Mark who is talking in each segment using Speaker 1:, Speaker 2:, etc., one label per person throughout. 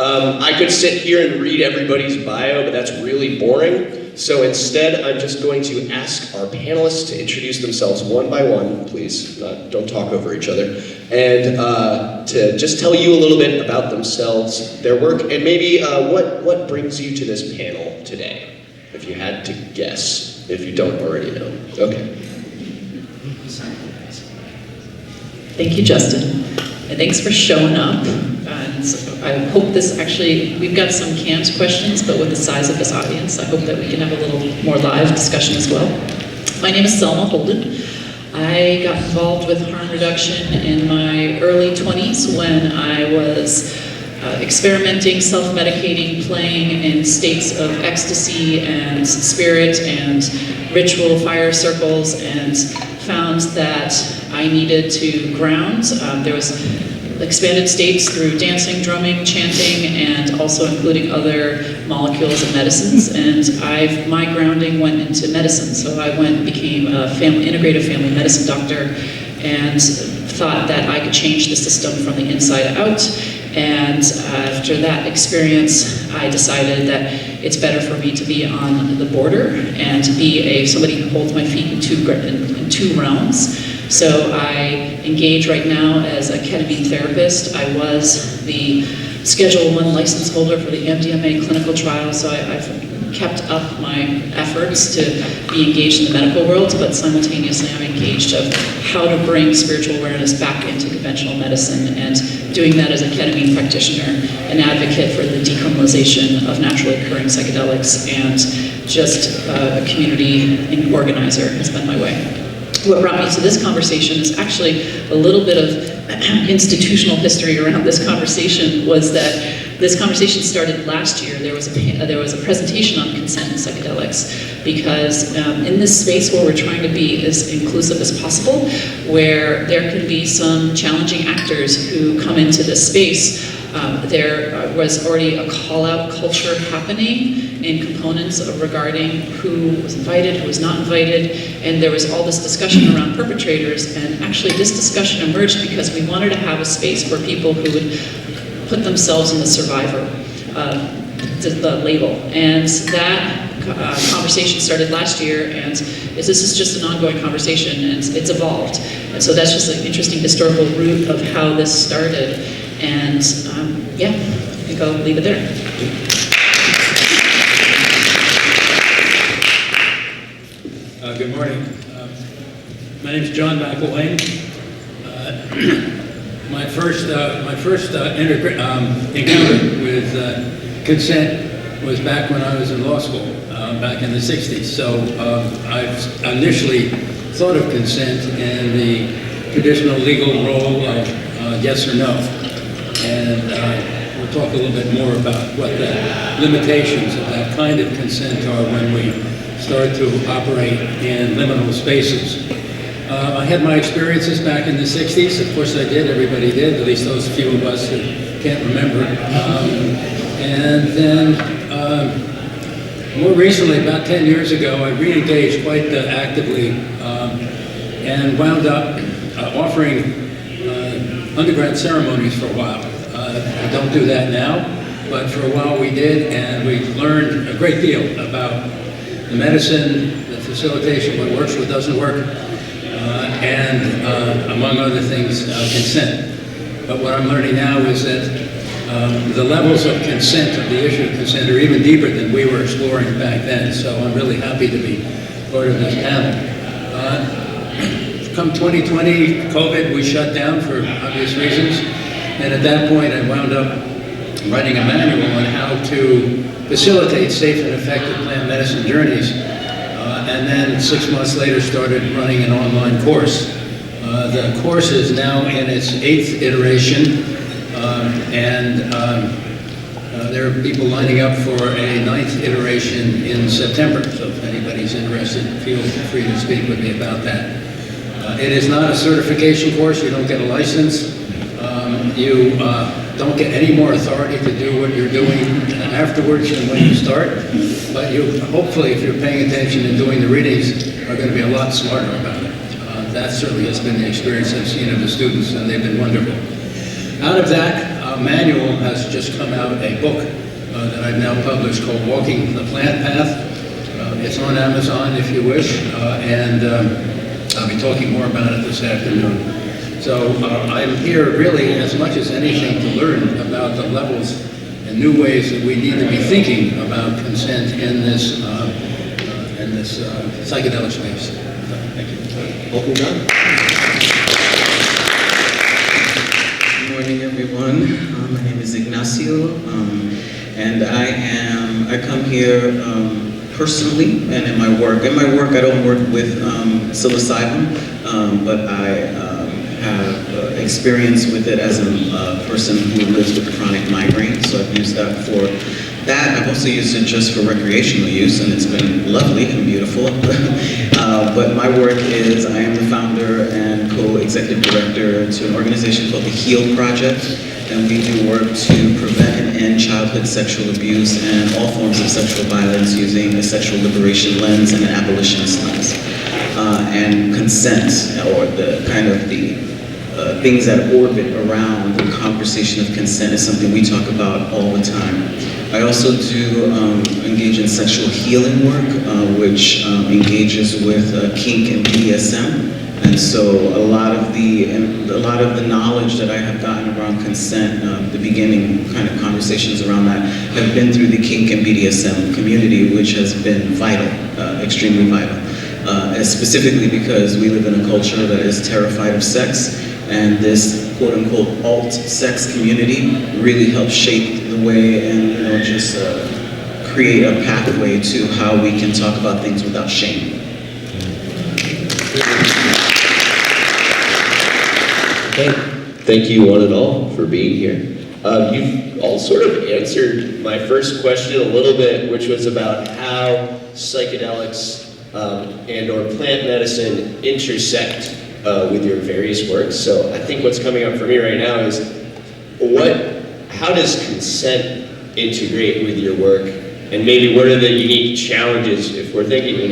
Speaker 1: I could sit here and read everybody's bio, but that's really boring. So instead, I'm just going to ask our panelists to introduce themselves one by one, please. Don't talk over each other. And to just tell you a little bit about themselves, their work, and maybe what brings you to this panel today, if you had to guess, if you don't already know. Okay.
Speaker 2: Thank you, Justin. And thanks for showing up. I hope this actually, we've got some canned questions, but with the size of this audience, I hope that we can have a little more live discussion as well. My name is Selma Holden. I got involved with harm reduction in my early 20s when I was experimenting, self-medicating, playing in states of ecstasy and spirit and ritual fire circles, and found that I needed to ground. There was expanded states through dancing, drumming, chanting, and also including other molecules and medicines. And my grounding went into medicine. So I became a integrative family medicine doctor, and thought that I could change the system from the inside out. And after that experience, I decided that it's better for me to be on the border and to be somebody who holds my feet in two realms. So I engage right now as a ketamine therapist. I was the Schedule I license holder for the MDMA clinical trial, so I've kept up my efforts to be engaged in the medical world, but simultaneously I'm engaged of how to bring spiritual awareness back into conventional medicine, and doing that as a ketamine practitioner, an advocate for the decriminalization of naturally occurring psychedelics, and just a community organizer has been my way. What brought me to this conversation is actually a little bit of institutional history around this conversation. Was that this conversation started last year. There was a presentation on consent and psychedelics, because in this space where we're trying to be as inclusive as possible, where there can be some challenging actors who come into this space, there was already a call-out culture happening in components regarding who was invited, who was not invited, and there was all this discussion around perpetrators. And actually this discussion emerged because we wanted to have a space for people who would put themselves in the survivor, the label. And that conversation started last year, and this is just an ongoing conversation, and it's evolved. And so that's just an interesting historical root of how this started. And yeah, I think I'll leave it there.
Speaker 3: Good morning. My name is John McElwain. My first encounter with consent was back when I was in law school, back in the 60s. So I've initially thought of consent in the traditional legal role of yes or no. And we'll talk a little bit more about what the limitations of that kind of consent are when we start to operate in liminal spaces. I had my experiences back in the 60s. Of course I did, everybody did, at least those few of us who can't remember. And then more recently, about 10 years ago, I re-engaged quite actively and wound up offering undergrad ceremonies for a while. I don't do that now, but for a while we did, and we learned a great deal about the medicine, the facilitation, what works, what doesn't work, and among other things, consent. But what I'm learning now is that the levels of consent, of the issue of consent, are even deeper than we were exploring back then, so I'm really happy to be part of this panel. Come 2020, COVID, we shut down for obvious reasons, and at that point I wound up writing a manual on how to facilitate safe and effective plant medicine journeys, and then 6 months later started running an online course. The course is now in its 8th iteration, and there are people lining up for a 9th iteration in September, so if anybody's interested, feel free to speak with me about that. It is not a certification course. You don't get a license. You don't get any more authority to do what you're doing afterwards than when you start. But you, hopefully, if you're paying attention and doing the readings, are going to be a lot smarter about it. That certainly has been the experience I've seen of the students, and they've been wonderful. Out of that, manual has just come out, a book that I've now published called Walking the Plant Path. It's on Amazon if you wish, and I'll be talking more about it this afternoon. So I'm here really as much as anything to learn about the levels and new ways that we need to be thinking about consent in this psychedelic space. Thank you.
Speaker 1: Welcome, John.
Speaker 4: Good morning, everyone. My name is Ignacio, and I come here personally and in my work. In my work, I don't work with psilocybin, but I have experience with it as a person who lives with chronic migraine, so I've used that for that. I've also used it just for recreational use, and it's been lovely and beautiful. But my work is, I am the founder and co-executive director to an organization called the HEAL Project, and we do work to prevent and end childhood sexual abuse and all forms of sexual violence using a sexual liberation lens and an abolitionist lens. And consent, or the kind of the things that orbit around the conversation of consent, is something we talk about all the time. I also do engage in sexual healing work, which engages with kink and BDSM. And so a lot of the knowledge that I have gotten around consent, the beginning kind of conversations around that, have been through the kink and BDSM community, which has been vital, extremely vital. Specifically because we live in a culture that is terrified of sex, and this quote-unquote alt-sex community really helps shape the way and just create a pathway to how we can talk about things without shame.
Speaker 1: Okay. Thank you one and all for being here. You've all sort of answered my first question a little bit, which was about how psychedelics and or plant medicine intersect with your various works. So I think what's coming up for me right now is how does consent integrate with your work, and maybe what are the unique challenges if we're thinking,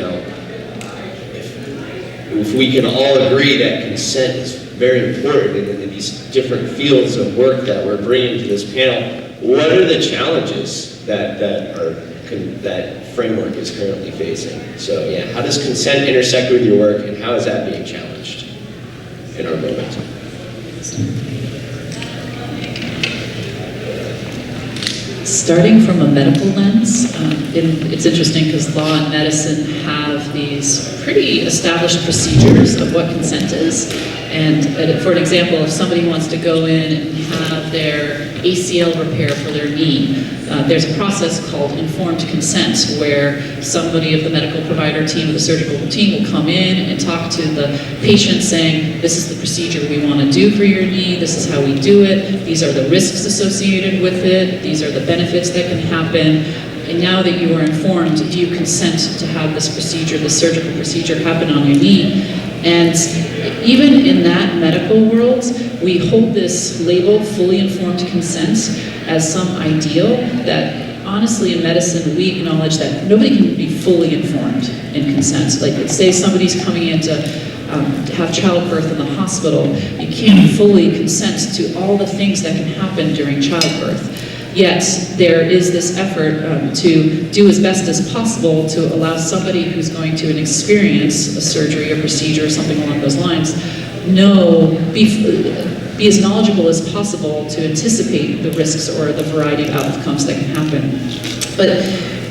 Speaker 1: if we can all agree that consent is very important in these different fields of work that we're bringing to this panel, what are the challenges that framework is currently facing? So yeah, how does consent intersect with your work, and how is that being challenged in our moment?
Speaker 2: Starting from a medical lens, it's interesting because law and medicine have these pretty established procedures of what consent is. And for an example, if somebody wants to go in and have their ACL repair for their knee, there's a process called informed consent, where somebody of the medical provider team or the surgical team will come in and talk to the patient saying, this is the procedure we want to do for your knee, this is how we do it, these are the risks associated with it, these are the benefits that can happen, and now that you are informed, do you consent to have this procedure, this surgical procedure happen on your knee? And even in that medical world, we hold this label, fully informed consent, as some ideal that honestly in medicine we acknowledge that nobody can be fully informed in consent. Like, let's say somebody's coming in to have childbirth in the hospital, you can't fully consent to all the things that can happen during childbirth. Yet there is this effort to do as best as possible to allow somebody who's going to experience a surgery or procedure or something along those lines, be as knowledgeable as possible to anticipate the risks or the variety of outcomes that can happen. But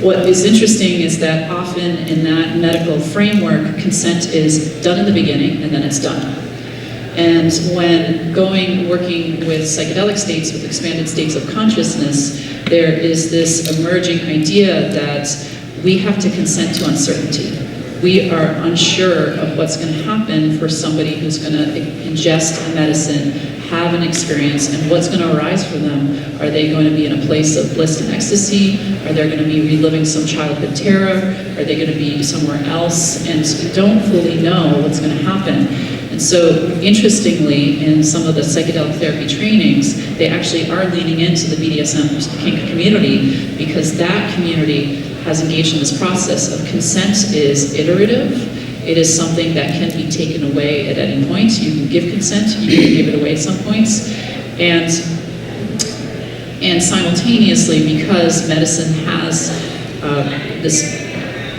Speaker 2: what is interesting is that often in that medical framework, consent is done in the beginning and then it's done. And when working with psychedelic states, with expanded states of consciousness, there is this emerging idea that we have to consent to uncertainty. We are unsure of what's going to happen for somebody who's going to ingest a medicine, have an experience, and what's going to arise for them. Are they going to be in a place of bliss and ecstasy? Are they going to be reliving some childhood terror? Are they going to be somewhere else? And we don't fully know what's going to happen. And so, interestingly, in some of the psychedelic therapy trainings, they actually are leaning into the BDSM kink community, because that community has engaged in this process of consent is iterative. It is something that can be taken away at any point. You can give consent, you can give it away at some points. And And simultaneously, because medicine has this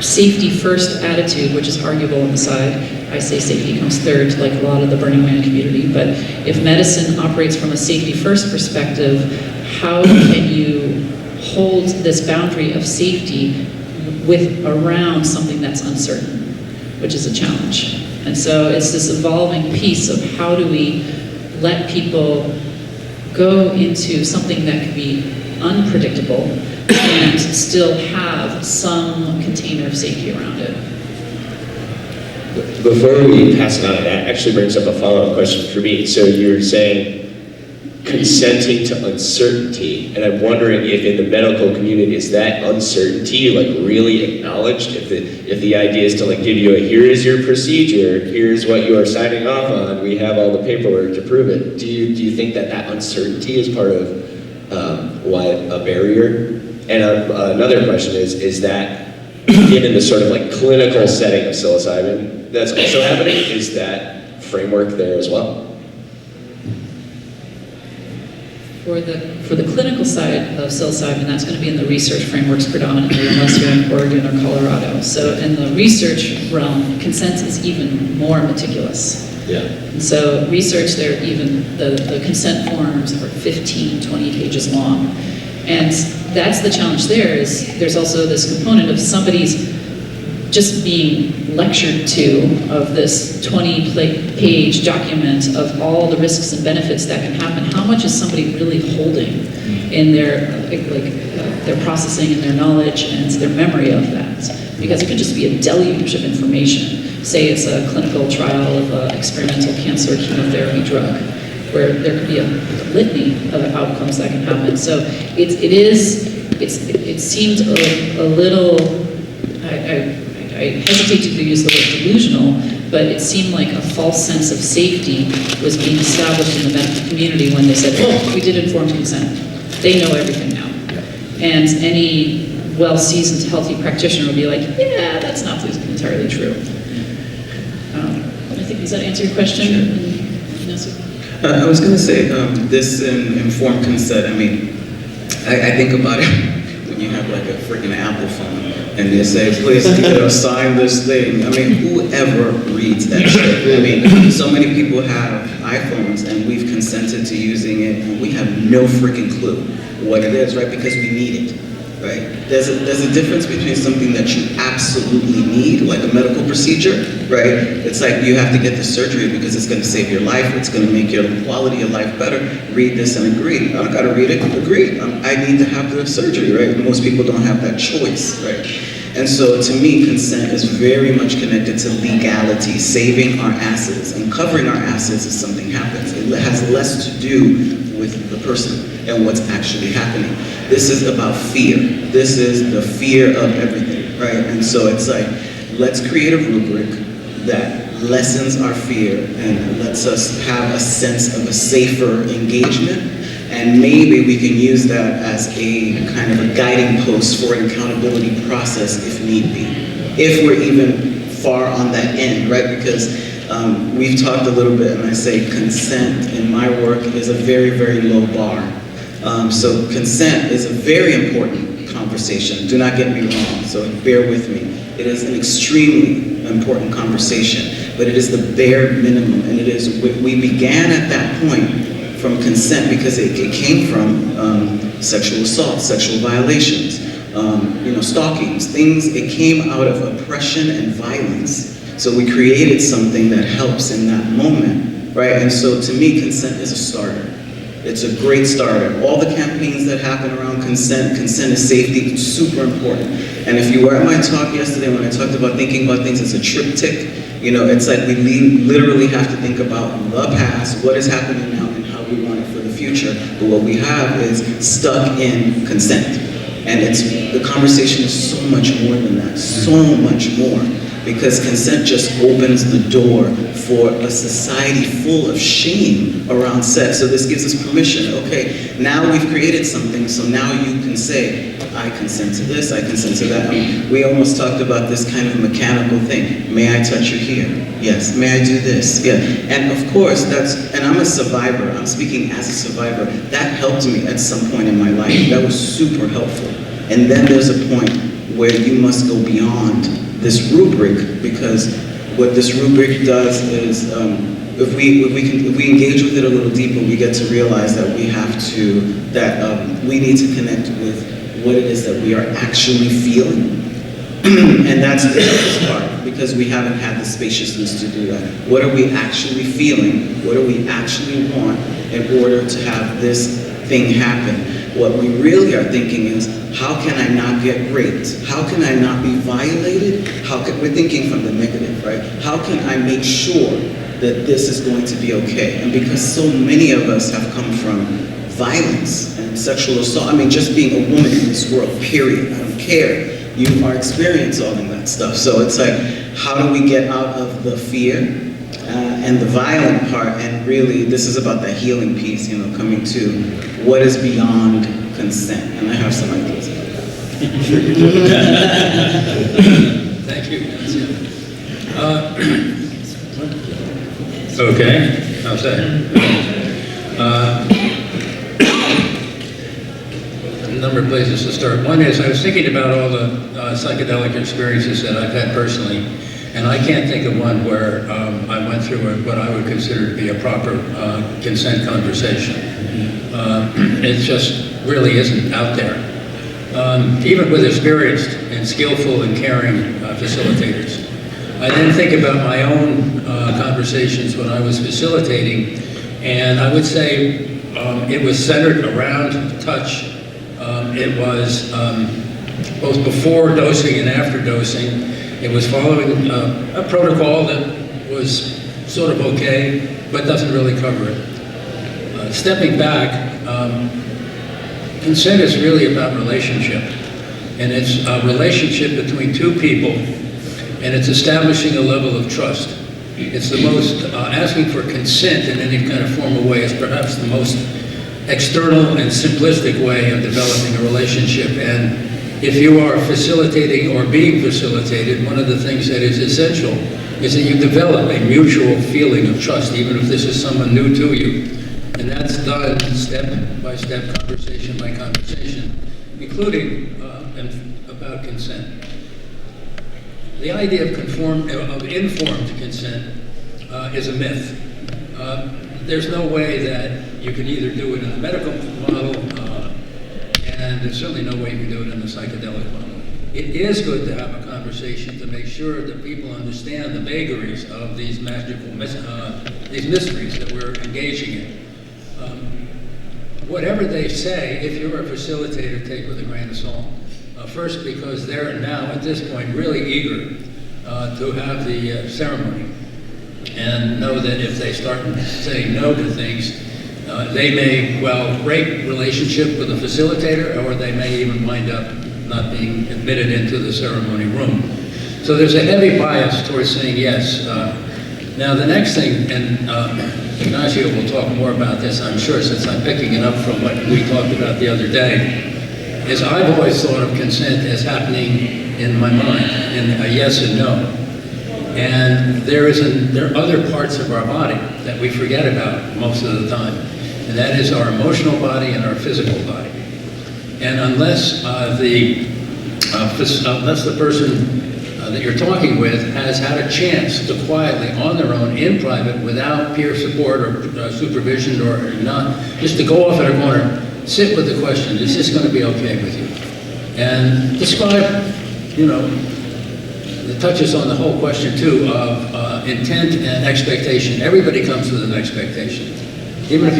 Speaker 2: safety first attitude, which is arguable on the side, I say safety comes third, like a lot of the Burning Man community, but if medicine operates from a safety first perspective, how can you hold this boundary of safety around something that's uncertain, which is a challenge. And so it's this evolving piece of how do we let people go into something that could be unpredictable and still have some container of safety around it.
Speaker 1: Before we pass it on, that actually brings up a follow-up question for me. So you're saying consenting to uncertainty, and I'm wondering if in the medical community, is that uncertainty like really acknowledged? If the idea is to like give you here is your procedure, here's what you are signing off on, we have all the paperwork to prove it. Do you think that uncertainty is part of why a barrier? And another question is that given the sort of like clinical setting of psilocybin that's also happening, is that framework there as well?
Speaker 2: For the clinical side of psilocybin, that's going to be in the research frameworks predominantly, unless you're in Oregon or Colorado. So in the research realm, consent is even more meticulous.
Speaker 1: Yeah.
Speaker 2: And so research there, even the consent forms are 15, 20 pages long. And that's the challenge there, is there's also this component of somebody's just being lectured to of this 20-page document of all the risks and benefits that can happen. How much is somebody really holding in their their processing and their knowledge and their memory of that? Because it could just be a deluge of information. Say it's a clinical trial of an experimental cancer chemotherapy drug, where there could be a litany of outcomes that can happen. So it seemed a little. I hesitate to use the word delusional, but it seemed like a false sense of safety was being established in the medical community when they said, oh, we did informed consent. They know everything now. And any well-seasoned, healthy practitioner would be like, yeah, that's not entirely true. I think, does that answer your question?
Speaker 4: Sure. I was going to say, this informed consent, I mean, I think about it when you have like a freaking Apple phone and they say, please, sign this thing. I mean, whoever reads that shit? I mean, so many people have iPhones and we've consented to using it and we have no freaking clue what it is, right? Because we need it, right? There's a difference between something that you absolutely need, like a medical procedure, right? It's like you have to get the surgery because it's going to save your life, it's going to make your quality of life better. Read this and agree. I don't got to read it, agree. I need to have the surgery, right? Most people don't have that choice, right? And so to me, consent is very much connected to legality, saving our asses, and covering our asses if something happens. It has less to do with the person and what's actually happening. This is about fear. This is the fear of everything, right? And so it's like, let's create a rubric that lessens our fear and lets us have a sense of a safer engagement. And maybe we can use that as a kind of a guiding post for an accountability process if need be. If we're even far on that end, right? Because we've talked a little bit, and I say consent in my work is a very, very low bar. So consent is a very important conversation. Do not get me wrong, so bear with me. It is an extremely important conversation, but it is the bare minimum, and it is, we began at that point from consent because it came from sexual assault, sexual violations, stalkings, things, it came out of oppression and violence. So we created something that helps in that moment, right? And so to me, consent is a starter. It's a great starter. All the campaigns that happen around consent is safety, it's super important. And if you were at my talk yesterday when I talked about thinking about things as a triptych, it's like we literally have to think about the past, what is happening now, and how we want it for the future. But what we have is stuck in consent. And the conversation is so much more than that, so much more. because consent just opens the door for a society full of shame around sex. So this gives us permission. Okay, now we've created something, so now you can say, I consent to this, I consent to that. We almost talked about this kind of mechanical thing. May I touch you here? Yes. May I do this? Yeah. And of course, and I'm a survivor. I'm speaking as a survivor. That helped me at some point in my life. That was super helpful. And then there's a point where you must go beyond this rubric, because what this rubric does is, if we engage with it a little deeper, we get to realize that we need to connect with what it is that we are actually feeling. And that's the toughest part, because we haven't had the spaciousness to do that. What are we actually feeling? What do we actually want in order to have this thing happen? What we really are thinking is, how can I not get raped? How can I not be violated? We're thinking from the negative, right? How can I make sure that this is going to be okay? And because so many of us have come from violence and sexual assault, I mean, just being a woman in this world, period, I don't care. You are experiencing all of that stuff. So it's like, how do we get out of the fear and the violent part? And really, this is about the healing piece, coming to what is beyond consent. And I have some ideas about that.
Speaker 3: Thank you. Okay, how's that? A number of places to start. One is, I was thinking about all the psychedelic experiences that I've had personally, and I can't think of one where I went through what I would consider to be a proper consent conversation. It just really isn't out there. Even with experienced and skillful and caring facilitators. I then think about my own conversations when I was facilitating, and I would say it was centered around touch. It was both before dosing and after dosing. It was following a protocol that was sort of okay, but doesn't really cover it. Stepping back, consent is really about relationship. And it's a relationship between two people, and it's establishing a level of trust. It's the most, asking for consent in any kind of formal way is perhaps the most external and simplistic way of developing a relationship. And if you are facilitating or being facilitated, one of the things that is essential is that you develop a mutual feeling of trust, even if this is someone new to you. And that's done step by step, conversation by conversation, including about consent. The idea of informed consent is a myth. There's no way that you can either do it in the medical model, and there's certainly no way you can do it in the psychedelic model. It is good to have a conversation to make sure that people understand the vagaries of these magical, these mysteries that we're engaging in. Whatever they say, if you're a facilitator, take with a grain of salt. First, because they're now, at this point, really eager to have the ceremony. And know that if they start saying no to things, they may, break relationship with the facilitator, or they may even wind up not being admitted into the ceremony room. So there's a heavy bias towards saying yes. Now the next thing, and Ignacio will talk more about this, I'm sure, since I'm picking it up from what we talked about the other day, is I've always thought of consent as happening in my mind, in a yes and no. And there are other parts of our body that we forget about most of the time, and that is our emotional body and our physical body. And unless the person that you're talking with has had a chance to quietly, on their own, in private, without peer support or supervision or not, just to go off in a corner, sit with the question, is this going to be okay with you? And describe, it touches on the whole question too of intent and expectation. Everybody comes with an expectation. Even if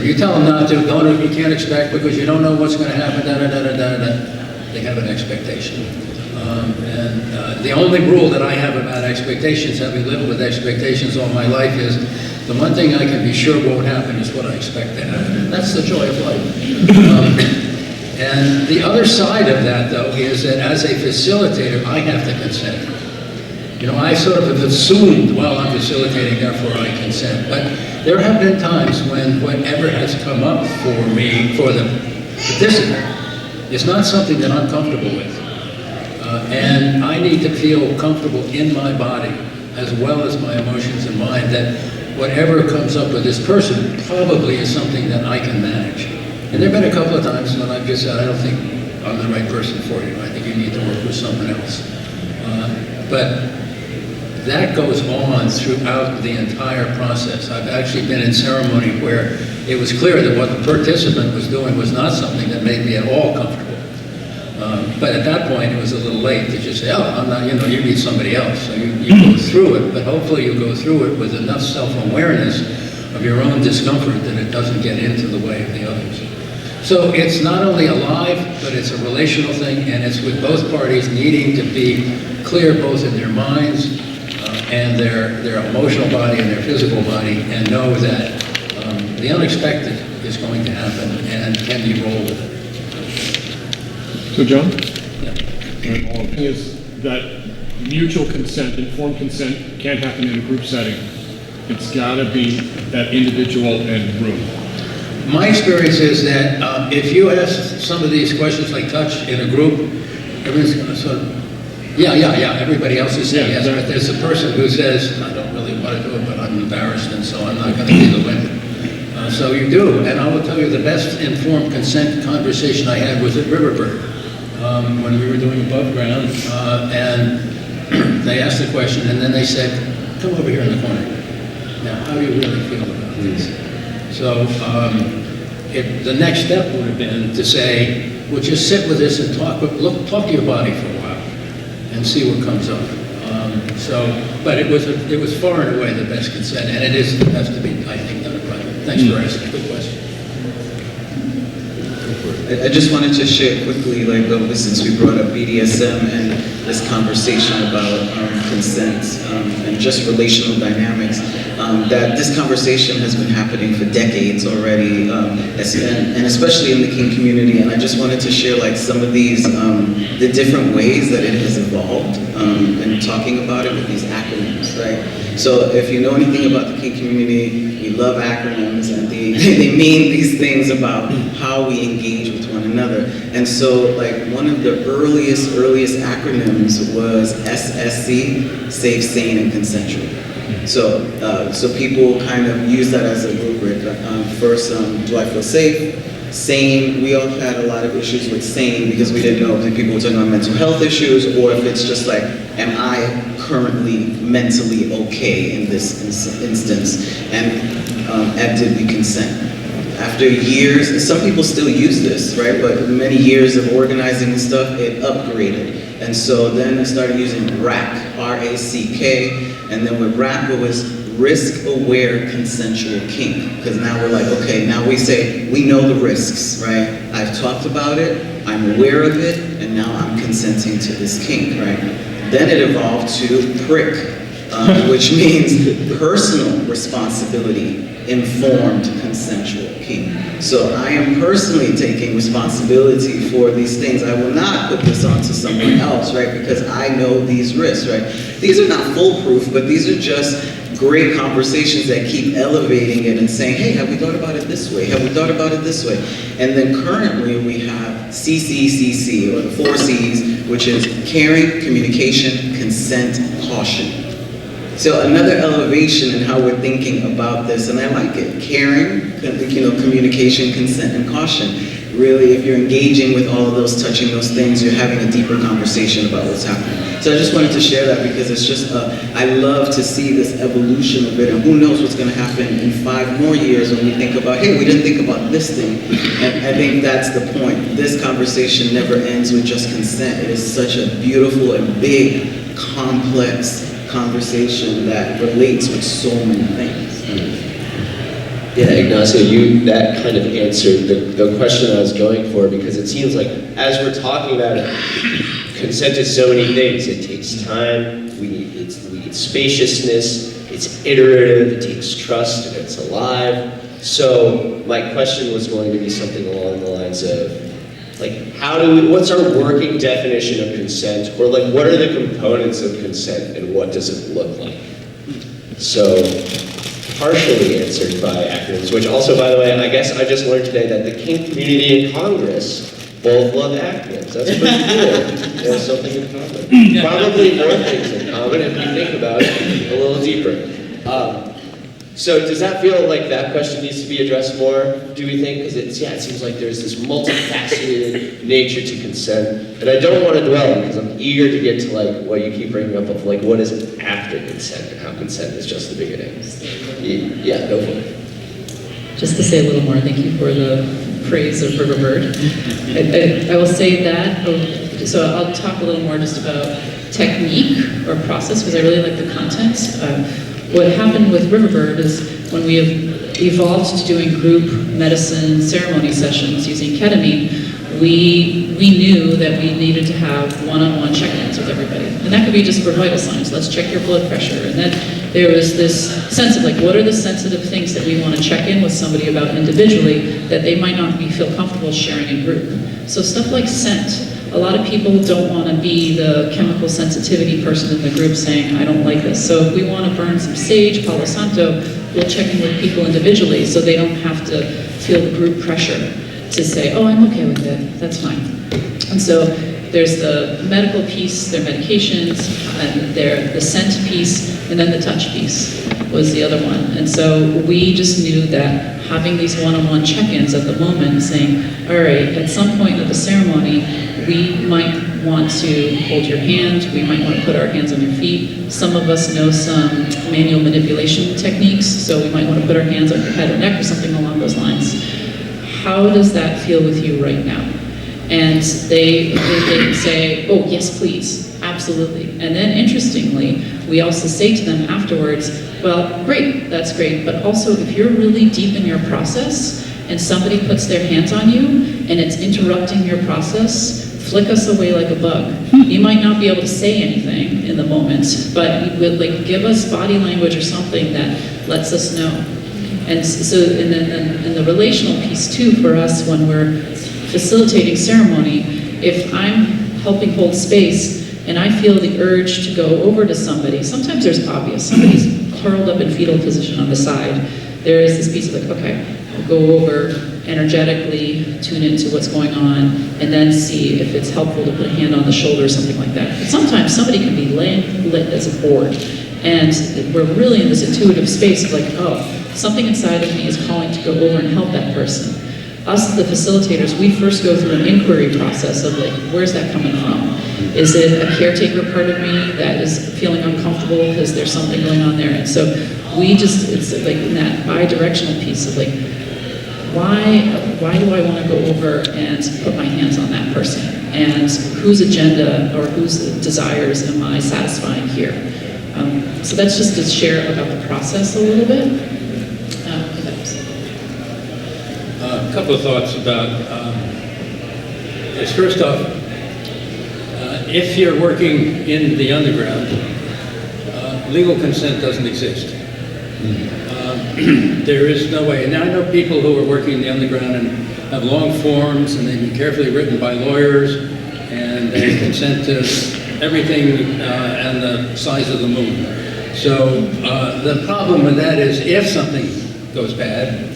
Speaker 3: you tell them not to, you can't expect because you don't know what's going to happen, they have an expectation. The only rule that I have about expectations, having lived with expectations all my life, is the one thing I can be sure won't happen is what I expect to happen. That's the joy of life. And the other side of that, though, is that as a facilitator, I have to consent. You know, I sort of have assumed while I'm facilitating, therefore I consent. But there have been times when whatever has come up for me, for the participant, is not something that I'm comfortable with. And I need to feel comfortable in my body, as well as my emotions and mind, that whatever comes up with this person probably is something that I can manage. And there have been a couple of times when I've just said, I don't think I'm the right person for you. I think you need to work with someone else. But that goes on throughout the entire process. I've actually been in ceremony where it was clear that what the participant was doing was not something that made me at all comfortable. But at that point, it was a little late to just say, oh, I'm not, you know, you need somebody else. So you go through it, but hopefully you go through it with enough self-awareness of your own discomfort that it doesn't get into the way of the others. So it's not only alive, but it's a relational thing, and it's with both parties needing to be clear both in their minds and their emotional body and their physical body, and know that the unexpected is going to happen and can be rolled with it.
Speaker 5: So, John?
Speaker 3: Yeah.
Speaker 5: The thing is that mutual consent, informed consent, can't happen in a group setting. It's got to be that individual and room.
Speaker 3: My experience is that if you ask some of these questions like touch in a group, everyone's going to sort of, yeah, everybody else is saying yes,
Speaker 5: exactly.
Speaker 3: but there's a person who says, I don't really want to do it, but I'm embarrassed, and so I'm not going to be the winner. So you do, and I will tell you the best informed consent conversation I had was at Riverbid. When we were doing above ground, and they asked the question, and then they said, come over here in the corner. Now, how do you really feel about this? So the next step would have been to say, well, just sit with this and talk to your body for a while and see what comes up. But it was far and away the best consent, and it has to be, I think, done in private. Thanks for asking. Good question.
Speaker 4: I just wanted to share quickly, since we brought up BDSM and this conversation about consent and just relational dynamics, that this conversation has been happening for decades already, and especially in the King community. And I just wanted to share some of these, the different ways that it has evolved, and talking about it with these acronyms, right? So if you know anything about the King community, we love acronyms, and they mean these things about how we engage with one another. And so one of the earliest acronyms was SSC, safe, sane, and consensual. So people kind of use that as a rubric. First, do I feel safe? Sane, we all had a lot of issues with sane because we didn't know if people were talking about mental health issues, or if it's just am I currently mentally okay in this instance? And did we consent? After years, some people still use this, right? But many years of organizing this stuff, it upgraded. And so then I started using RACK, R-A-C-K, and then with RACK it was risk-aware consensual kink. Because now we're okay, now we say, we know the risks, right? I've talked about it, I'm aware of it, and now I'm consenting to this kink, right? Then it evolved to prick, which means personal responsibility, informed consensual kink. So I am personally taking responsibility for these things. I will not put this onto someone else, right? Because I know these risks, right? These are not foolproof, but these are just great conversations that keep elevating it and saying, hey, have we thought about it this way? Have we thought about it this way? And then currently we have CCCC, or the 4 C's, which is caring, communication, consent, caution. So another elevation in how we're thinking about this, and I like it. Caring, communication, consent, and caution. Really, if you're engaging with all of those, touching those things, you're having a deeper conversation about what's happening. So I just wanted to share that because it's just, I love to see this evolution of it, and who knows what's going to happen in 5 more years when we think about, hey, we didn't think about this thing. And I think that's the point. This conversation never ends with just consent. It is such a beautiful and big, complex conversation that relates with so many things.
Speaker 1: Yeah, Ignacio, that kind of answered the question I was going for, because it seems like as we're talking about it, consent is so many things. It takes time, we need spaciousness, it's iterative, it takes trust, and it's alive. So my question was going to be something along the lines of, like, what's our working definition of consent? Or like, what are the components of consent and what does it look like? So, partially answered by acronyms, which also, by the way, I guess I just learned today that the kink community in Congress both love acronyms. That's pretty cool. They have something in common. Probably more things in common if you think about it a little deeper. So does that feel like that question needs to be addressed more, do we think? Because it seems like there's this multifaceted nature to consent. And I don't want to dwell because I'm eager to get to like what you keep bringing up of like what is after consent and how consent is just the beginning. Yeah, go for it.
Speaker 2: Just to say a little more, thank you for the praise of Riverbird. I will say that, so I'll talk a little more just about technique or process because I really like the content. What happened with Riverbird is when we have evolved to doing group medicine ceremony sessions using ketamine, we knew that we needed to have one-on-one check-ins with everybody. And that could be just for vital signs. Let's check your blood pressure. And then there was this sense of like, what are the sensitive things that we want to check in with somebody about individually that they might not feel comfortable sharing in group. So stuff like scent. A lot of people don't want to be the chemical sensitivity person in the group saying, I don't like this. So if we want to burn some sage, Palo Santo, we'll check in with people individually so they don't have to feel the group pressure to say, oh, I'm okay with it, that's fine. And so there's the medical piece, their medications, and the scent piece, and then the touch piece was the other one. And so we just knew that having these one-on-one check-ins at the moment, saying, all right, at some point of the ceremony, we might want to hold your hand, we might want to put our hands on your feet. Some of us know some manual manipulation techniques, so we might want to put our hands on your head or neck or something along those lines. How does that feel with you right now? And they say, oh, yes, please, absolutely. And then interestingly, we also say to them afterwards, well, great, that's great, but also if you're really deep in your process and somebody puts their hands on you and it's interrupting your process, flick us away like a bug. You might not be able to say anything in the moment, but you would like give us body language or something that lets us know. And so, and then in the relational piece too, for us when we're facilitating ceremony, if I'm helping hold space and I feel the urge to go over to somebody, sometimes there's obvious, somebody's curled up in fetal position on the side, there is this piece of like, okay, I'll go over, energetically tune into what's going on, and then see if it's helpful to put a hand on the shoulder or something like that. But sometimes somebody can be laying lit as a board, and we're really in this intuitive space of like, oh, something inside of me is calling to go over and help that person. Us, the facilitators, we first go through an inquiry process of like, where's that coming from? Is it a caretaker part of me that is feeling uncomfortable because there's something going on there? And so we just, it's like in that bi-directional piece of like, why do I want to go over and put my hands on that person? And whose agenda or whose desires am I satisfying here? So that's just to share about the process a little bit.
Speaker 3: A couple of thoughts about this. First off, if you're working in the underground, legal consent doesn't exist. There is no way. And I know people who are working in the underground and have long forms and they've been carefully written by lawyers and they consent to everything and the size of the moon. So the problem with that is if something goes bad,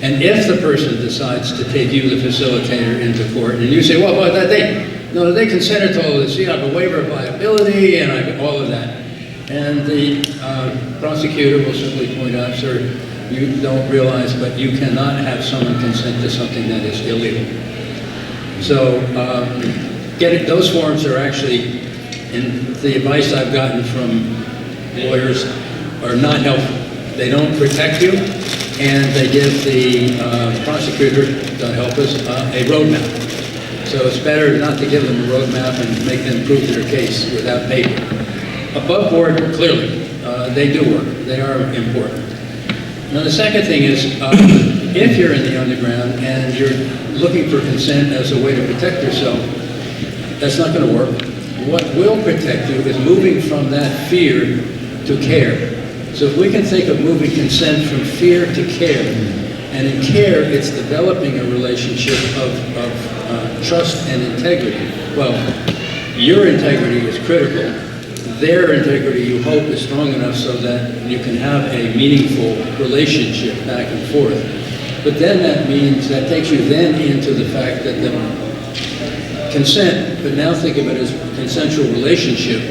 Speaker 3: and if the person decides to take you, the facilitator, into court, and you say, well, but they consented to all this, you have a waiver of liability, and all of that. And the prosecutor will simply point out, sir, you don't realize, but you cannot have someone consent to something that is illegal. So those forms are actually, and the advice I've gotten from lawyers, are not helpful. They don't protect you, and they give the prosecutor, God help us, a roadmap. So it's better not to give them a roadmap and make them prove their case without paper. Above board, clearly, they do work. They are important. Now the second thing is, if you're in the underground and you're looking for consent as a way to protect yourself, that's not going to work. What will protect you is moving from that fear to care. So if we can think of moving consent from fear to care, and in care, it's developing a relationship of trust and integrity. Well, your integrity is critical. Their integrity, you hope, is strong enough so that you can have a meaningful relationship back and forth. But then that takes you then into the fact that the consent, but now think of it as consensual relationship,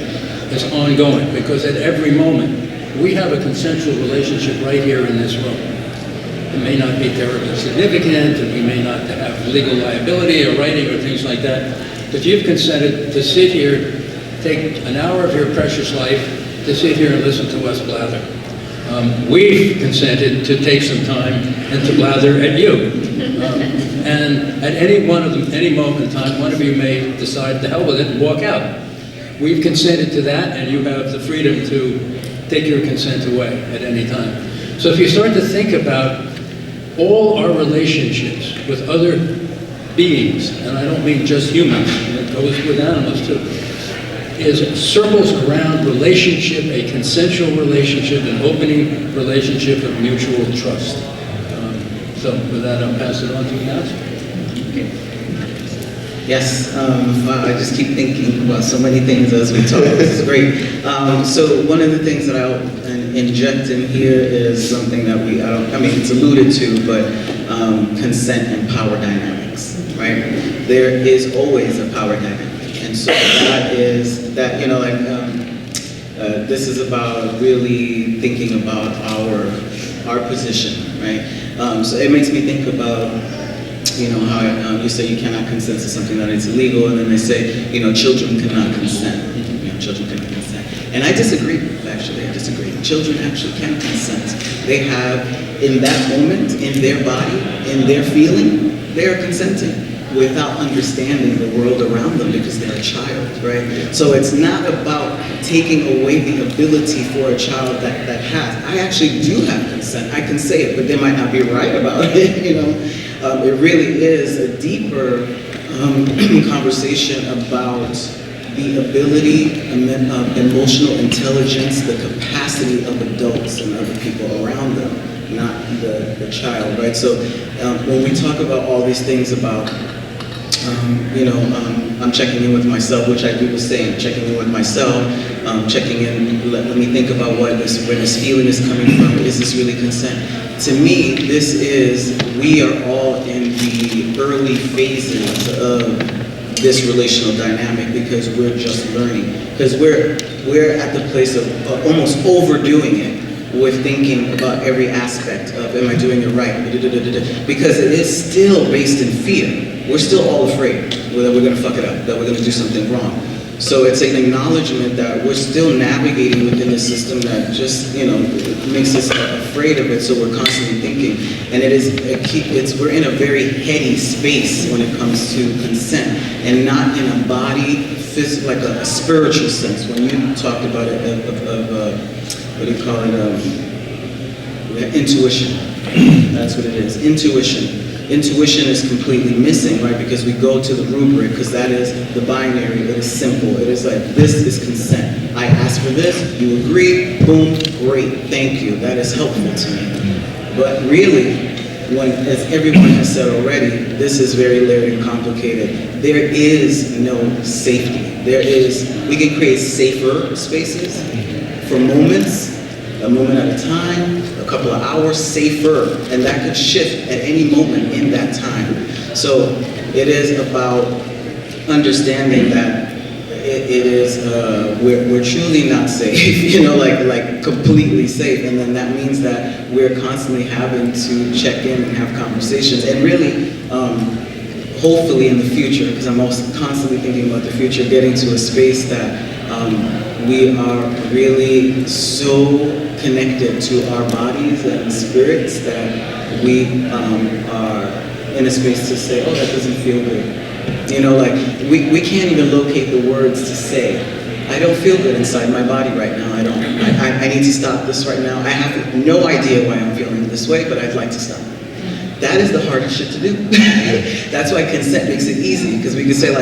Speaker 3: is ongoing, because at every moment, we have a consensual relationship right here in this room. It may not be terribly significant, and we may not have legal liability or writing or things like that, but you've consented to sit here, take an hour of your precious life to sit here and listen to us blather. We've consented to take some time and to blather at you. And at any moment in time, one of you may decide to hell with it and walk out. We've consented to that, and you have the freedom to take your consent away at any time. So if you start to think about all our relationships with other beings, and I don't mean just humans, it goes with animals too, is circles around relationship, a consensual relationship, an opening relationship of mutual trust. So with that, I'll pass it on to you now.
Speaker 4: Yes, wow, I just keep thinking about so many things as we talk. This is great. So one of the things that I'll inject in here is something that it's alluded to, but consent and power dynamics, right? There is always a power dynamic. And so this is about really thinking about our position, right? So it makes me think about, how you say you cannot consent to something that is illegal, and then they say, children cannot consent. Children cannot consent. And I disagree, actually, I disagree. Children actually can consent. They have, in that moment, in their body, in their feeling, they are consenting without understanding the world around them because they're a child, right? So it's not about taking away the ability for a child that has. I actually do have consent. I can say it, but they might not be right about it, It really is a deeper conversation about the ability, emotional intelligence, the capacity of adults and other people around them, not the child, right? So when we talk about all these things about I'm checking in with myself, which I do the same, checking in with myself, checking in, let me think about where this feeling is coming from. Is this really consent? To me, we are all in the early phases of this relational dynamic because we're just learning. Because we're at the place of almost overdoing it with thinking about every aspect of, am I doing it right? Because it is still based in fear. We're still all afraid that we're going to fuck it up, that we're going to do something wrong. So it's an acknowledgement that we're still navigating within a system that just, makes us afraid of it, so we're constantly thinking. And we're in a very heady space when it comes to consent, and not in a body, like a spiritual sense. When you talked about it, what do you call it? Intuition. That's what it is, intuition. Intuition is completely missing, right? Because we go to the rubric, because that is the binary, it is simple. It is like, this is consent. I ask for this, you agree, boom, great, thank you. That is helpful to me. But really, as everyone has said already, this is very layered and complicated. There is no safety. We can create safer spaces for moments, a moment at a time, a couple of hours, safer, and that could shift at any moment in that time. So it is about understanding that we're truly not safe, like completely safe, and then that means that we're constantly having to check in and have conversations, and really, hopefully in the future, because I'm also constantly thinking about the future, getting to a space that we are really so connected to our bodies and spirits that we are in a space to say, oh, that doesn't feel good. We can't even locate the words to say, I don't feel good inside my body right now. I need to stop this right now. I have no idea why I'm feeling this way, but I'd like to stop. That is the hardest shit to do. That's why consent makes it easy, because we can say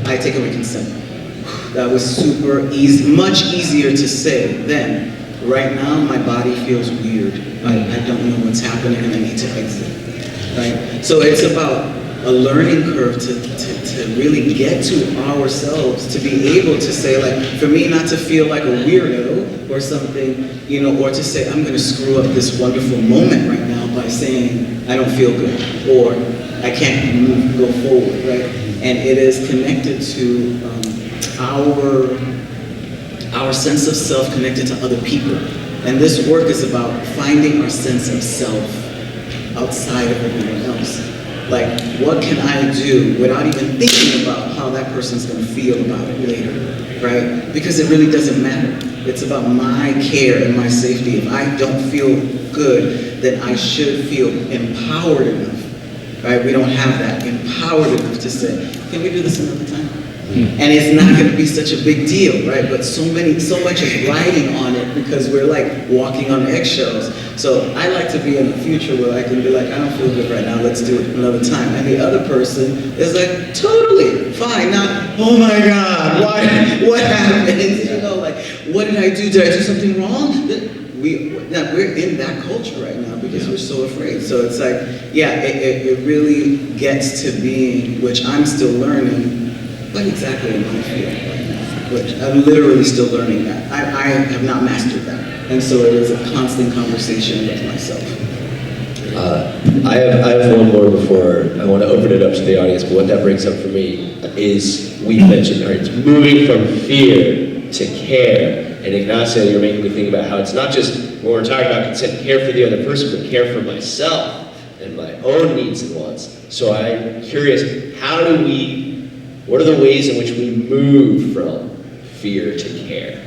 Speaker 4: I take away consent. That was super easy, much easier to say than, right now my body feels weird. I don't know what's happening and I need to exit, right? So it's about a learning curve to really get to ourselves, to be able to say, like, for me not to feel like a weirdo or something, you know, or to say, I'm gonna screw up this wonderful moment right now by saying, I don't feel good, or I can't go forward, right? And it is connected to our sense of self connected to other people. And this work is about finding our sense of self outside of everyone else. Like, what can I do without even thinking about how that person's gonna feel about it later, right? Because it really doesn't matter. It's about my care and my safety. If I don't feel good, then I should feel empowered enough, right? We don't have that, empowered enough to say, can we do this another time? And it's not going to be such a big deal, right? But so much is riding on it because we're like walking on eggshells. So I like to be in the future where I can be like, I don't feel good right now, let's do it another time. And the other person is like, totally fine, not, oh my God, what happened? You know, like, what did I do? Did I do something wrong? We're in that culture right now because we're so afraid. So it's like, yeah, it really gets to being, which I'm still learning, what exactly am I feeling right now? Which I'm literally still learning that. I have not mastered that. And so it is a constant conversation with myself.
Speaker 1: I have one more before I want to open it up to the audience, but what that brings up for me is, we mentioned, it's moving from fear to care. And Ignacio, you're making me think about how it's not just, when we're talking about consent, care for the other person, but care for myself and my own needs and wants. So I'm curious, what are the ways in which we move from fear to care?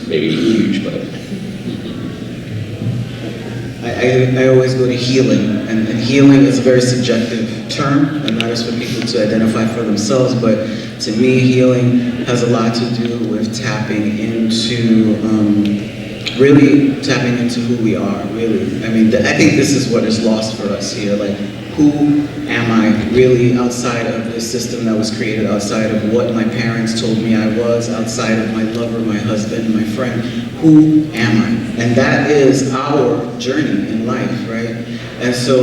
Speaker 1: Maybe huge, but...
Speaker 4: I always go to healing, and healing is a very subjective term, and that is for people to identify for themselves, but to me, healing has a lot to do with tapping into, really tapping into who we are, really. I mean, I think this is what is lost for us here, like, who am I really outside of this system that was created, outside of what my parents told me I was, outside of my lover, my husband, my friend? Who am I? And that is our journey in life, right? And so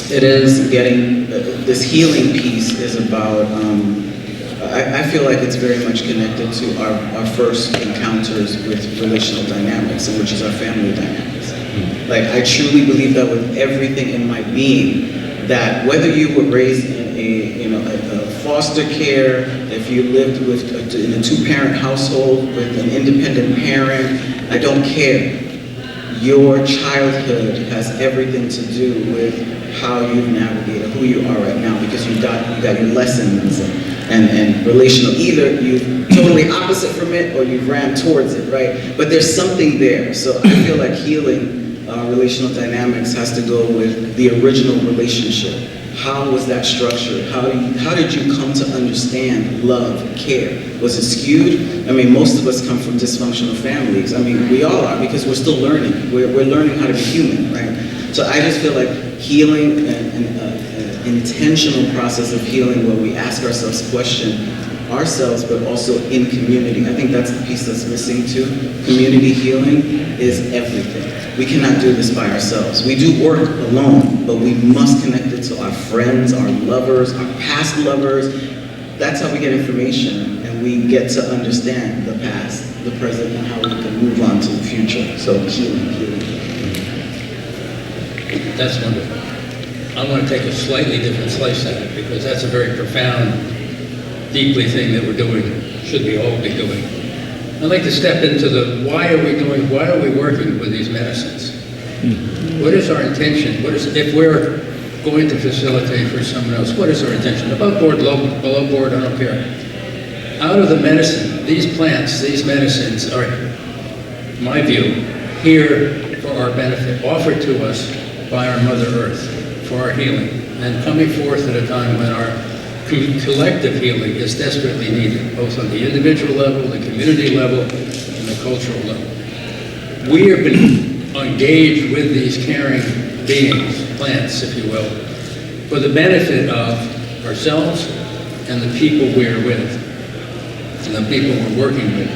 Speaker 4: it is getting, this healing piece is about, I feel like it's very much connected to our first encounters with relational dynamics, and which is our family dynamics. Like, I truly believe that with everything in my being, that whether you were raised in a foster care, if you lived in a two-parent household with an independent parent, I don't care. Your childhood has everything to do with how you've navigated who you are right now, because you got your lessons and relational. Either you're totally opposite from it or you've ran towards it, right? But there's something there. So I feel like healing relational dynamics has to go with the original relationship. How was that structured? How did you come to understand love, care? Was it skewed? I mean, most of us come from dysfunctional families. I mean, we all are, because we're still learning. We're learning how to be human, right? So I just feel like healing, an intentional process of healing where we ask ourselves questions, ourselves, but also in community. I think that's the piece that's missing too. Community healing is everything. We cannot do this by ourselves. We do work alone, but we must connect it to our friends, our lovers, our past lovers. That's how we get information, and we get to understand the past, the present, and how we can move on to the future. So healing.
Speaker 3: That's wonderful. I want to take a slightly different slice at it, because that's a very profound, deeply thing that we're doing, should we all be doing. I'd like to step into why are we working with these medicines? What is our intention? If we're going to facilitate for someone else, what is our intention? Above board, below board, I don't care. Out of the medicine, these plants, these medicines are, in my view, here for our benefit, offered to us by our Mother Earth for our healing, and coming forth at a time when our collective healing is desperately needed, both on the individual level, the community level, and the cultural level. We have been engaged with these caring beings, plants, if you will, for the benefit of ourselves and the people we're with, and the people we're working with.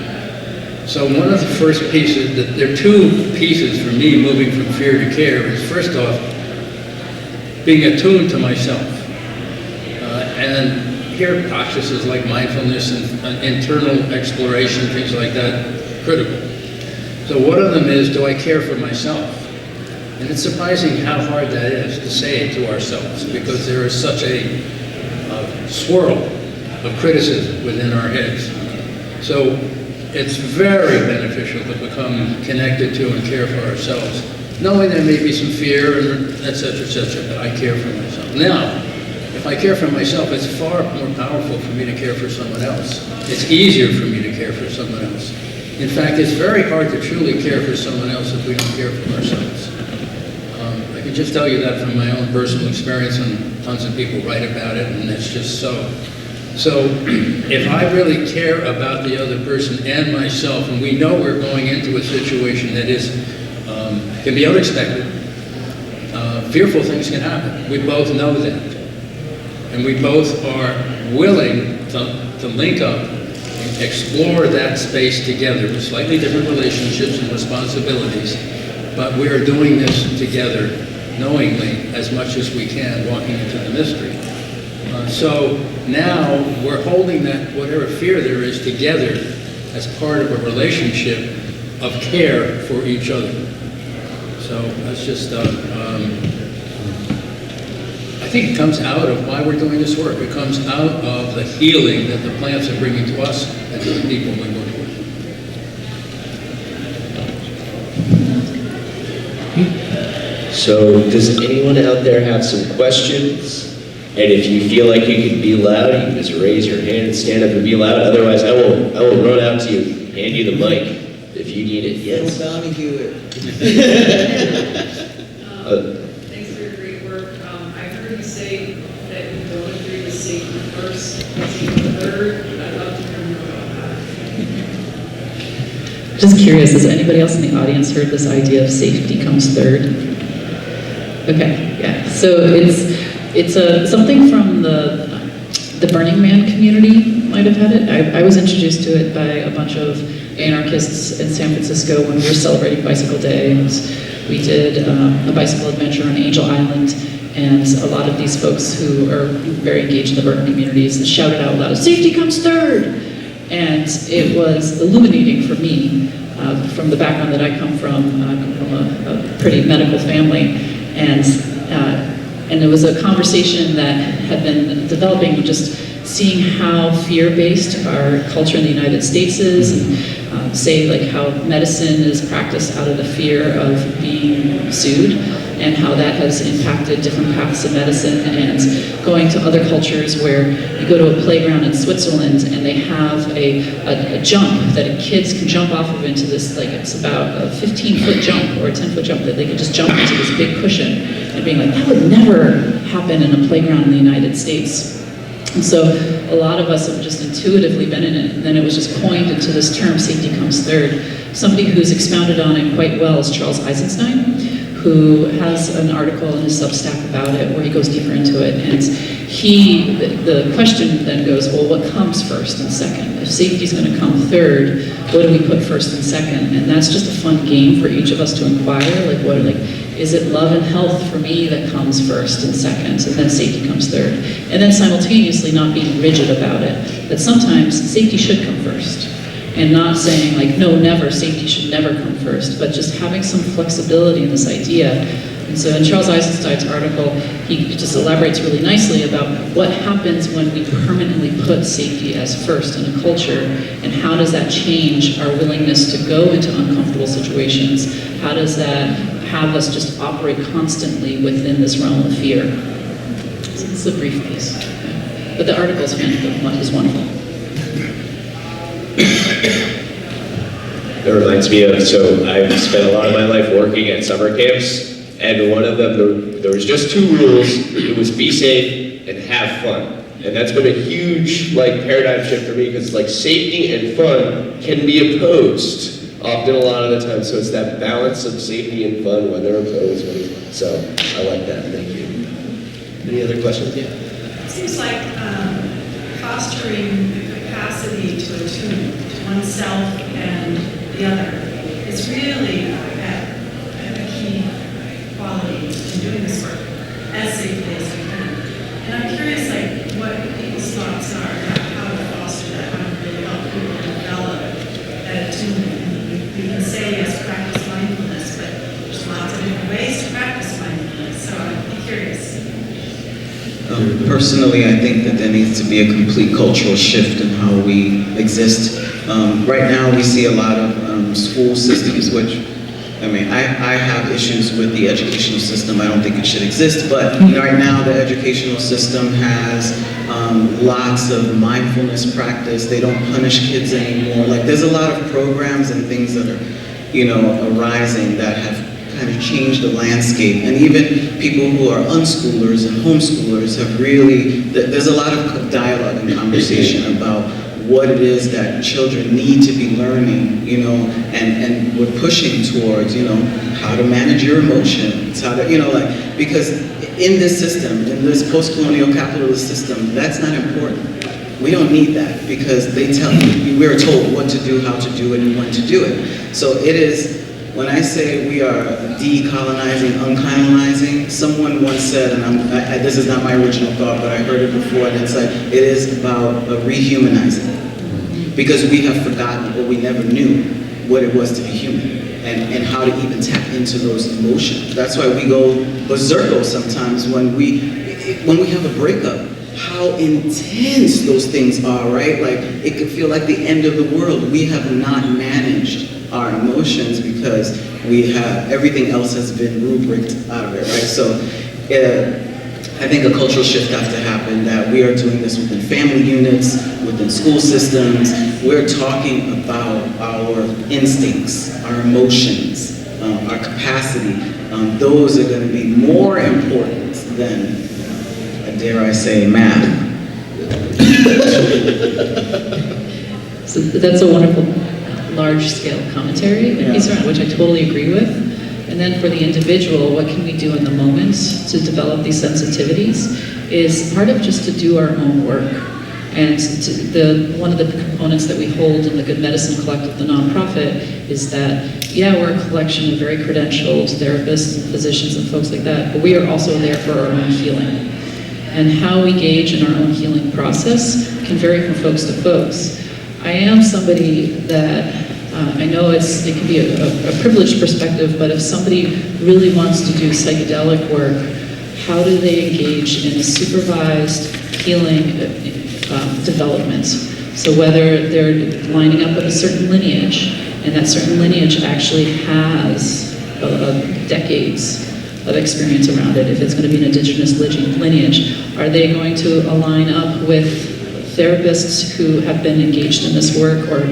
Speaker 3: So one of the first pieces, there are two pieces for me moving from fear to care, is first off, being attuned to myself. And here, practices like mindfulness and internal exploration, things like that, critical. So one of them is, do I care for myself? And it's surprising how hard that is to say it to ourselves, because there is such a swirl of criticism within our heads. So it's very beneficial to become connected to and care for ourselves, knowing there may be some fear, and et cetera, but I care for myself. Now, if I care for myself, it's far more powerful for me to care for someone else. It's easier for me to care for someone else. In fact, it's very hard to truly care for someone else if we don't care for ourselves. I can just tell you that from my own personal experience, and tons of people write about it, and it's just so. So if I really care about the other person and myself, and we know we're going into a situation that is, can be unexpected, fearful things can happen. We both know that. And we both are willing to link up and explore that space together with slightly different relationships and responsibilities, but we are doing this together knowingly as much as we can, walking into the mystery. So now we're holding that, whatever fear there is, together as part of a relationship of care for each other. So that's just, I think it comes out of why we're doing this work. It comes out of the healing that the plants are bringing to us and to the people we work with.
Speaker 1: So does anyone out there have some questions? And if you feel like you can be loud, you can just raise your hand and stand up and be loud. Otherwise, I will run out to you, hand you the mic if you need it. Yes.
Speaker 6: Thanks for your great work. I heard you say that you don't agree with safety first, safety third. I'd love to hear more about that.
Speaker 2: Just curious, has anybody else in the audience heard this idea of safety comes third? Okay, yeah. So it's something from the Burning Man community might have had it. I was introduced to it by a bunch of anarchists in San Francisco when we were celebrating Bicycle Day, and we did a bicycle adventure on Angel Island, and a lot of these folks who are very engaged in the burn communities shouted out loud, "Safety comes third!" And it was illuminating for me, from the background that I come from. I come from a pretty medical family, and it was a conversation that had been developing, just seeing how fear-based our culture in the United States is, and say like how medicine is practiced out of the fear of being sued, and how that has impacted different paths of medicine, and going to other cultures where you go to a playground in Switzerland and they have a jump that kids can jump off of into this, like it's about a 15-foot jump or a 10-foot jump that they can just jump into this big cushion, and being like, that would never happen in a playground in the United States. And so a lot of us have just intuitively been in it, and then it was just coined into this term, safety comes third. Somebody who's expounded on it quite well is Charles Eisenstein, who has an article in his Substack about it where he goes deeper into it. And the question then goes, well, what comes first and second? If safety's gonna come third, what do we put first and second? And that's just a fun game for each of us to inquire, is it love and health for me that comes first and second, and then safety comes third? And then simultaneously not being rigid about it, that sometimes safety should come first. And not saying like, no, never, safety should never come first, but just having some flexibility in this idea. And so in Charles Eisenstein's article, he just elaborates really nicely about what happens when we permanently put safety as first in a culture, and how does that change our willingness to go into uncomfortable situations? How does that have us just operate constantly within this realm of fear? So this is a brief piece. But the article is wonderful.
Speaker 1: That reminds me of, so I've spent a lot of my life working at summer camps, and one of them, there was just two rules. It was be safe and have fun. And that's been a huge paradigm shift for me, because safety and fun can be opposed often a lot of the time. So it's that balance of safety and fun when they're opposed. So I like that, thank you. Any other questions? Yeah.
Speaker 6: It seems like fostering the capacity to attune to oneself and the other is really a key quality in doing this work.
Speaker 7: as safely as we can. And I'm curious, like, what people's thoughts are about how to foster that, how to really help people develop that attunement. You can say, yes, practice mindfulness, but there's lots of different ways to practice mindfulness, so I'm curious.
Speaker 4: Personally, I think that there needs to be a complete cultural shift in how we exist. Right now, we see a lot of school systems, which, I mean, I have issues with the educational system. I don't think it should exist, but right now the educational system has lots of mindfulness practice. They don't punish kids anymore. Like, there's a lot of programs and things that are, you know, arising that have kind of changed the landscape. And even people who are unschoolers and homeschoolers have really, there's a lot of dialogue and conversation about what it is that children need to be learning, you know, and we're pushing towards, you know, how to manage your emotions, how to, you know, like, because in this system, in this post-colonial capitalist system, that's not important. We don't need that because they tell you, we're told what to do, how to do it, and when to do it. So it is, when I say we are decolonizing, uncolonizing, someone once said, and this is not my original thought, but I heard it before, and it's like, it is about rehumanizing. Because we have forgotten, or we never knew, what it was to be human, and how to even tap into those emotions. That's why we go berserko sometimes when we have a breakup. How intense those things are, right? Like, it could feel like the end of the world. We have not managed our emotions because we have, everything else has been rubriced out of it, right? So I think a cultural shift has to happen, that we are doing this within family units, within school systems. We're talking about our instincts, our emotions, our capacity. Those are going to be more important than, dare I say, math.
Speaker 2: So that's a wonderful large-scale commentary, and piece around which I totally agree with. And then for the individual, what can we do in the moment to develop these sensitivities is part of just to do our own work. And one of the components that we hold in the Good Medicine Collective, the nonprofit, is that, yeah, we're a collection of very credentialed therapists and physicians and folks like that, but we are also there for our own healing. And how we engage in our own healing process can vary from folks to folks. I am somebody that, I know it can be a privileged perspective, but if somebody really wants to do psychedelic work, how do they engage in a supervised healing development? So whether they're lining up with a certain lineage, and that certain lineage actually has decades of experience around it, if it's going to be an indigenous lineage, are they going to align up with therapists who have been engaged in this work, or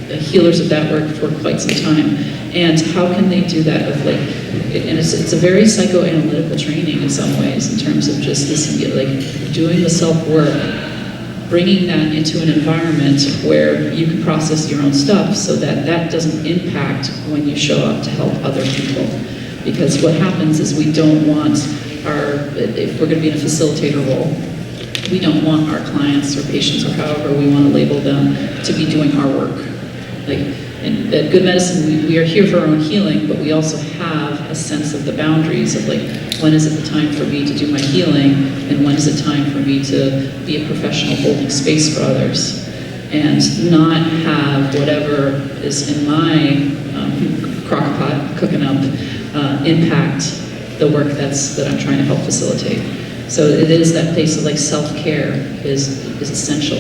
Speaker 2: healers of that work for quite some time? And how can they do that with, like, and it's a very psychoanalytical training in some ways, in terms of just this, like, doing the self-work, bringing that into an environment where you can process your own stuff so that that doesn't impact when you show up to help other people. Because what happens is we don't want if we're going to be in a facilitator role, we don't want our clients or patients, or however we want to label them, to be doing our work. Like, at Good Medicine, we are here for our own healing, but we also have a sense of the boundaries of, like, when is it the time for me to do my healing, and when is it time for me to be a professional holding space for others, and not have whatever is in my crock pot cooking up impact the work that I'm trying to help facilitate. So it is that place of, like, self-care is essential.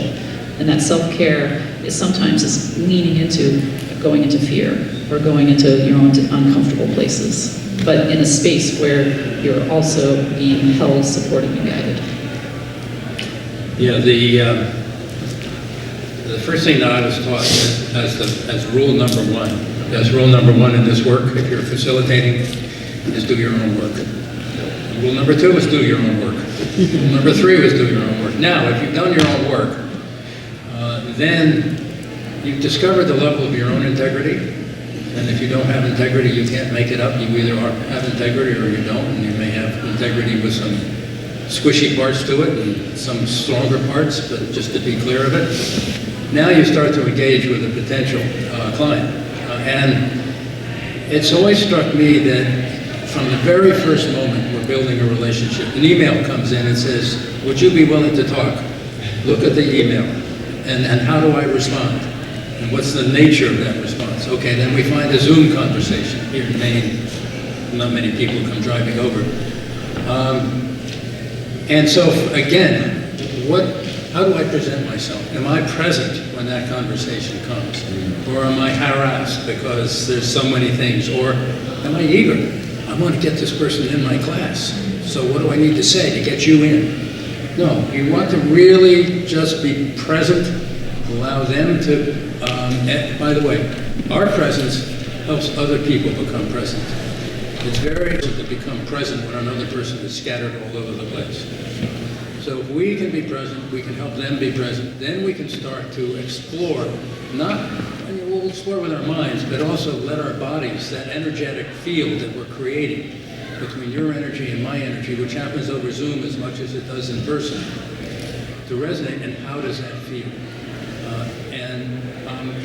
Speaker 2: And that self-care is sometimes leaning into going into fear, or going into your own uncomfortable places, but in a space where you're also being held, supported, and guided.
Speaker 3: Yeah, the first thing that I was taught as rule number one in this work, if you're facilitating, is do your own work. Rule number 2 is do your own work. Rule number 3 is do your own work. Now, if you've done your own work, then you've discovered the level of your own integrity. And if you don't have integrity, you can't make it up. You either have integrity or you don't, and you may have integrity with some squishy parts to it and some stronger parts, but just to be clear of it. Now you start to engage with a potential client. And it's always struck me that from the very first moment we're building a relationship. An email comes in and says, would you be willing to talk? Look at the email, and how do I respond? And what's the nature of that response? Okay, then we find a Zoom conversation. Here in Maine, not many people come driving over. And so, again, how do I present myself? Am I present when that conversation comes? Or am I harassed because there's so many things? Or am I eager? I want to get this person in my class. So what do I need to say to get you in? No, you want to really just be present, allow them to, and by the way, our presence helps other people become present. It's very important to become present when another person is scattered all over the place. So if we can be present, we can help them be present, then we can start to explore, we'll explore with our minds, but also let our bodies, that energetic field that we're creating between your energy and my energy, which happens over Zoom as much as it does in person, to resonate, and how does that feel?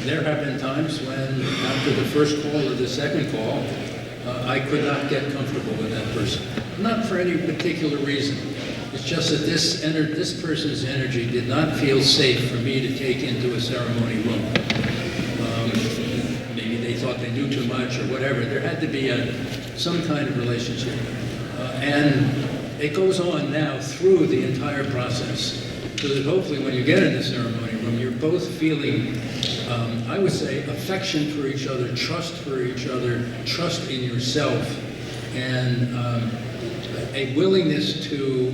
Speaker 3: There have been times when, after the first call or the second call, I could not get comfortable with that person. Not for any particular reason. It's just that this person's energy did not feel safe for me to take into a ceremony room. Maybe they thought they knew too much or whatever. There had to be some kind of relationship. And it goes on now through the entire process. So that hopefully when you get in the ceremony room, you're both feeling, I would say, affection for each other, trust for each other, trust in yourself, and a willingness to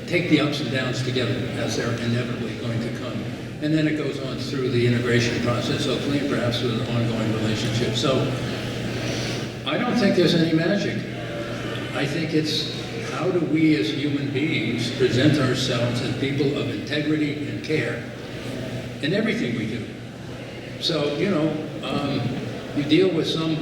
Speaker 3: take the ups and downs together as they're inevitably going to come. And then it goes on through the integration process, hopefully, and perhaps with an ongoing relationship. So I don't think there's any magic. I think it's how do we as human beings present ourselves as people of integrity and care in everything we do. So, you deal with some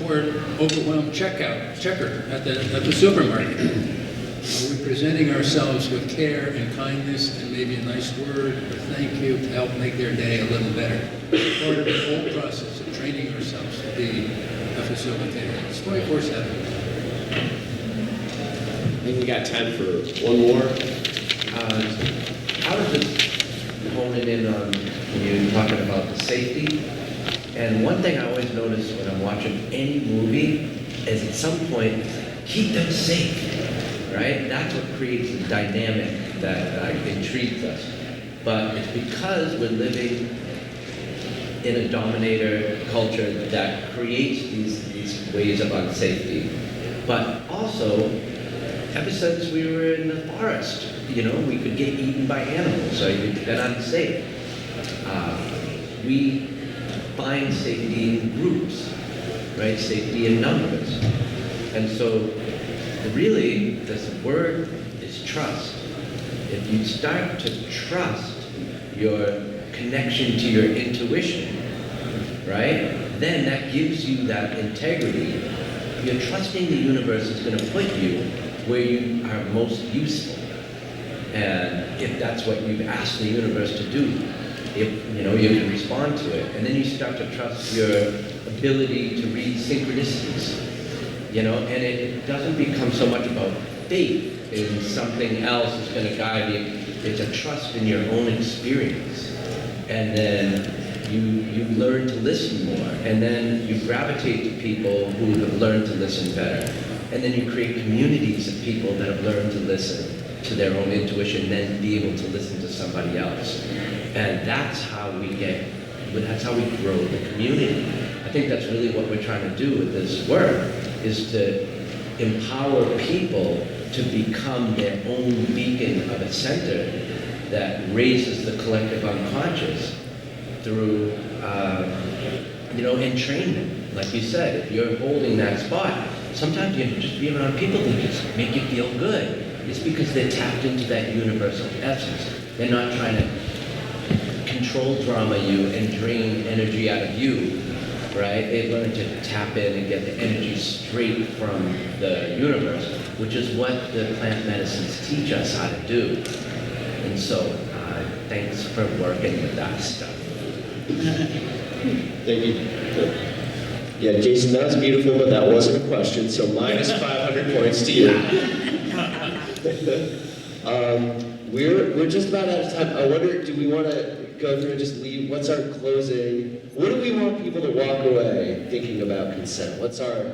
Speaker 3: poor overwhelmed checker at the supermarket. Are we presenting ourselves with care and kindness and maybe a nice word or thank you to help make their day a little better? Part of the whole process of training ourselves to be a facilitator. It's 24/7.
Speaker 1: I think we got time for one more.
Speaker 8: I was just honing in on you talking about the safety. And one thing I always notice when I'm watching any movie is at some point, keep them safe, right? That's what creates a dynamic that intrigues us. But it's because we're living in a dominator culture that creates these ways of unsafety. But also, ever since we were in the forest, we could get eaten by animals, so it's been unsafe. We find safety in groups, right? Safety in numbers. And so, really, this word is trust. If you start to trust your connection to your intuition, right? Then that gives you that integrity. You're trusting the universe is going to put you where you are most useful. And if that's what you've asked the universe to do, if you can respond to it. And then you start to trust your ability to read synchronicities. And it doesn't become so much about faith in something else that's going to guide you. It's a trust in your own experience. And then you learn to listen more. And then you gravitate to people who have learned to listen better. And then you create communities of people that have learned to listen to their own intuition, then be able to listen to somebody else. And that's how we grow the community. I think that's really what we're trying to do with this work, is to empower people to become their own beacon of a center that raises the collective unconscious through, entrainment. Like you said, if you're holding that spot, sometimes you have to just be around people that just make you feel good. It's because they're tapped into that universal essence. They're not trying to control drama you and drain energy out of you, right? They learn to tap in and get the energy straight from the universe, which is what the plant medicines teach us how to do. And so, thanks for working with that stuff.
Speaker 1: Thank you. Yeah, Jason, that was beautiful, but that wasn't a question, so minus 500 points to you. We're just about out of time. I wonder, do we want to go through and just leave? What's our closing? What do we want people to walk away thinking about consent? What's our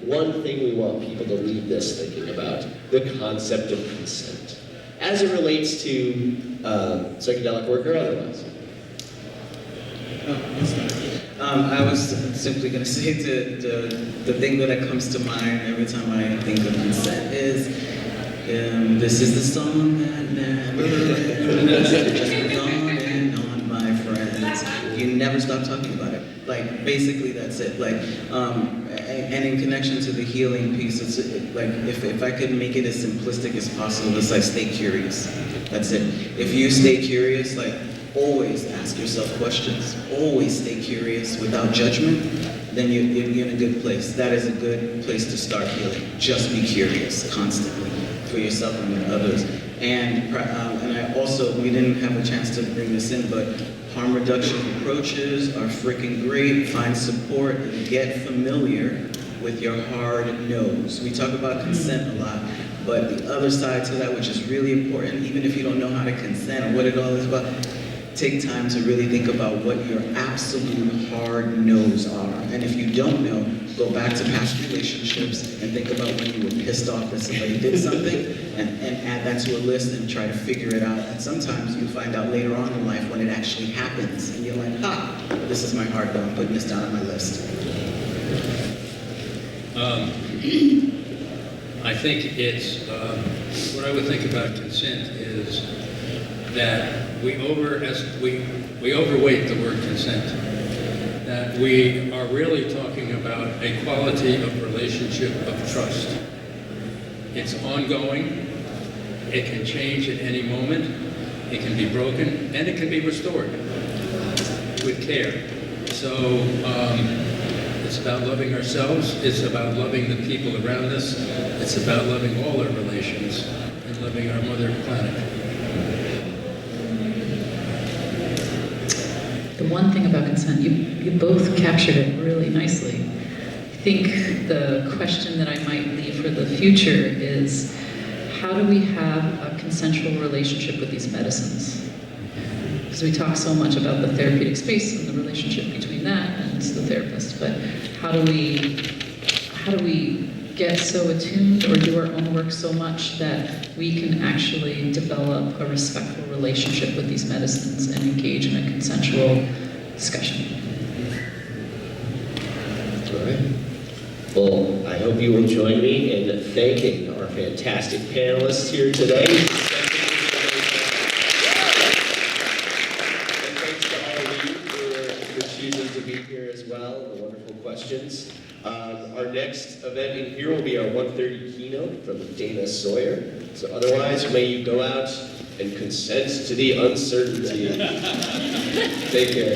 Speaker 1: one thing we want people to leave this thinking about? The concept of consent, as it relates to psychedelic work or otherwise.
Speaker 4: I was simply going to say the thing that comes to mind every time I think of consent is, this is the song that never ends. It just goes on and on, my friends. You never stop talking about it. Like, basically that's it. Like, and in connection to the healing piece, it's like, if I could make it as simplistic as possible, it's like, stay curious. That's it. If you stay curious, like, always ask yourself questions. Always stay curious without judgment, then you're in a good place. That is a good place to start healing. Just be curious constantly for yourself and with others. And I also, we didn't have a chance to bring this in, but harm reduction approaches are freaking great. Find support and get familiar with your hard nose. We talk about consent a lot, but the other side to that, which is really important, even if you don't know how to consent or what it all is about, take time to really think about what your absolute hard no's are. And if you don't know, go back to past relationships and think about when you were pissed off that somebody did something and add that to a list and try to figure it out. And sometimes you find out later on in life when it actually happens and you're like, this is my hard no, I'm putting this down on my list.
Speaker 3: I think it's, what I would think about consent is that we overweight the word consent. That we are really talking about a quality of relationship of trust. It's ongoing, it can change at any moment, it can be broken, and it can be restored with care. So it's about loving ourselves, it's about loving the people around us, it's about loving all our relations, and loving our mother planet.
Speaker 2: The one thing about consent, you both captured it really nicely. I think the question that I might leave for the future is, how do we have a consensual relationship with these medicines? Because we talk so much about the therapeutic space and the relationship between that and the therapist, but how do we get so attuned or do our own work so much that we can actually develop a respectful relationship with these medicines and engage in a consensual discussion?
Speaker 1: All right. Well, I hope you will join me in thanking our fantastic panelists here today. And thanks to all of you for choosing to be here as well, the wonderful questions. Our next event in here will be our 1:30 keynote from Dana Sawyer. So otherwise, may you go out and consent to the uncertainty. Take care.